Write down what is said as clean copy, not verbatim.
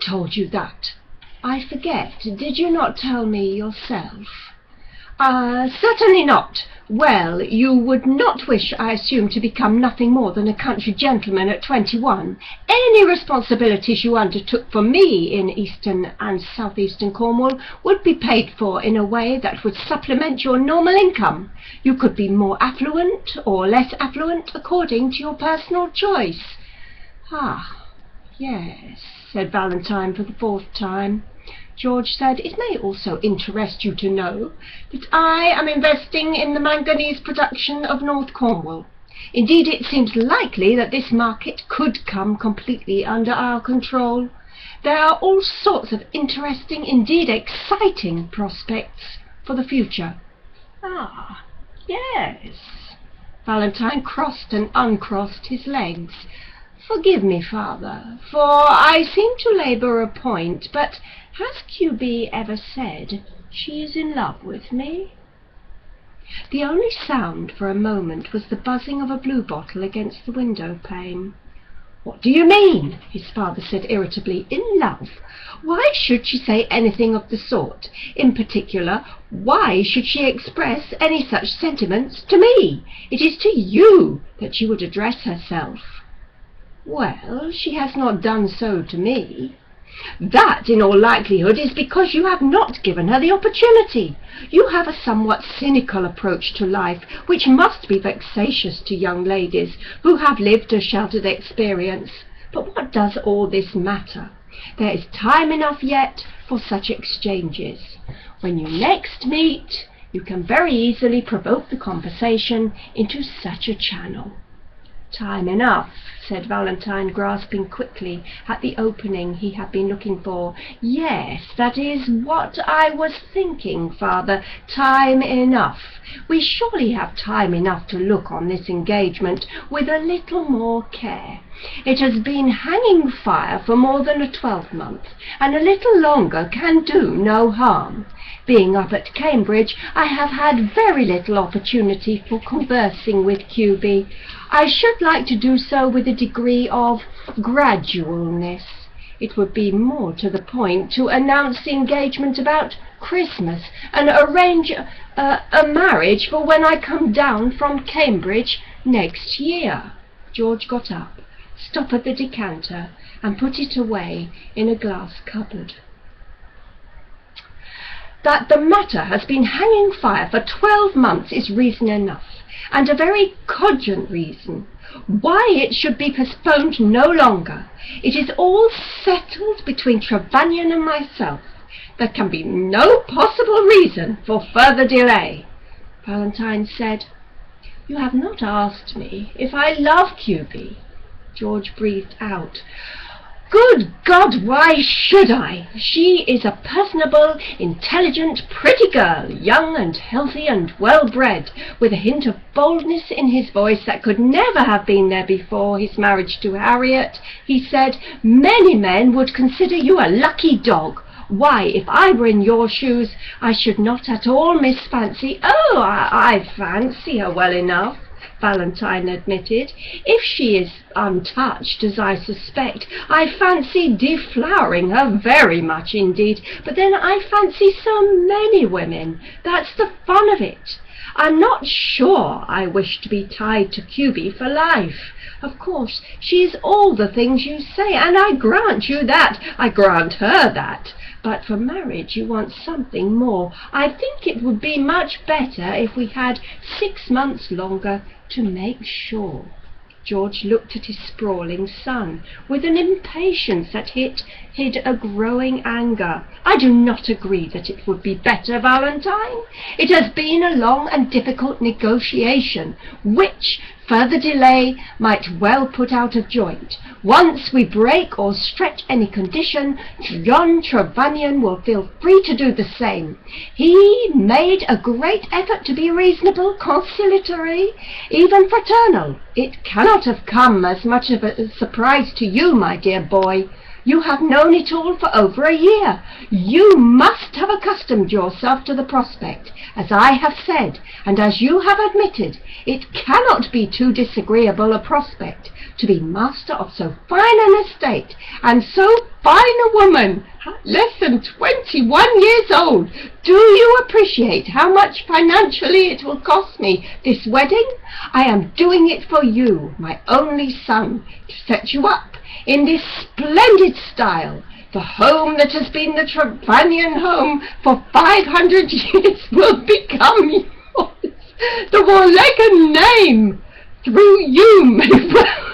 told you that? I forget. Did you not tell me yourself? Certainly not. Well, you would not wish, I assume, to become nothing more than a country gentleman at 21. Any responsibilities you undertook for me in eastern and southeastern Cornwall would be paid for in a way that would supplement your normal income. You could be more affluent or less affluent according to your personal choice. Ah, yes, said Valentine for the fourth time. George said, "It may also interest you to know that I am investing in the manganese production of North Cornwall. Indeed, it seems likely that this market could come completely under our control. There are all sorts of interesting, indeed exciting prospects for the future." Ah, yes. Valentine crossed and uncrossed his legs. "Forgive me, Father, for I seem to labour a point, but has QB ever said she is in love with me?" The only sound for a moment was the buzzing of a bluebottle against the window pane. "What do you mean?" his father said irritably. "In love? Why should she say anything of the sort? In particular, why should she express any such sentiments to me? It is to you that she would address herself." "Well, she has not done so to me." "That, in all likelihood, is because you have not given her the opportunity. You have a somewhat cynical approach to life, which must be vexatious to young ladies who have lived a sheltered experience. But what does all this matter? There is time enough yet for such exchanges. When you next meet, you can very easily provoke the conversation into such a channel." "Time enough," said Valentine, grasping quickly at the opening he had been looking for. "Yes, that is what I was thinking, Father. Time enough. We surely have time enough to look on this engagement with a little more care. It has been hanging fire for more than a 12-month, and a little longer can do no harm. Being up at Cambridge, I have had very little opportunity for conversing with QB. I should like to do so with a degree of gradualness. It would be more to the point to announce the engagement about Christmas and arrange a marriage for when I come down from Cambridge next year." George got up, stoppered the decanter, and put it away in a glass cupboard. "That the matter has been hanging fire for 12 months is reason enough, and a very cogent reason, why it should be postponed no longer. It is all settled between Trevanion and myself. There can be no possible reason for further delay." Valentine said, "You have not asked me if I love QB." George breathed out. "Good God, why should I? She is a personable, intelligent, pretty girl, young and healthy and well-bred, with a hint of boldness in his voice that could never have been there before his marriage to Harriet. He said, 'Many men would consider you a lucky dog.' Why, if I were in your shoes, I should not at all miss Fancy." "Oh, I fancy her well enough," Valentine admitted. "If she is untouched, as I suspect, I fancy deflowering her very much indeed. But then I fancy so many women. That's the fun of it. I'm not sure I wish to be tied to QB for life. Of course, she is all the things you say, and I grant you that. I grant her that. But for marriage you want something more. I think it would be much better if we had 6 months longer to make sure." George looked at his sprawling son with an impatience that hid a growing anger. "I do not agree that it would be better, Valentine. It has been a long and difficult negotiation, which further delay might well put out of joint. Once we break or stretch any condition, John Trevanion will feel free to do the same. He made a great effort to be reasonable, conciliatory, even fraternal. It cannot have come as much of a surprise to you, my dear boy. You have known it all for over a year. You must have accustomed yourself to the prospect, as I have said, and as you have admitted. It cannot be too disagreeable a prospect to be master of so fine an estate and so fine a woman, less than 21 years old. Do you appreciate how much financially it will cost me, this wedding? I am doing it for you, my only son, to set you up in this splendid style. The home that has been the Trevanion home for 500 years will become yours. The Warleggan name, through you, may well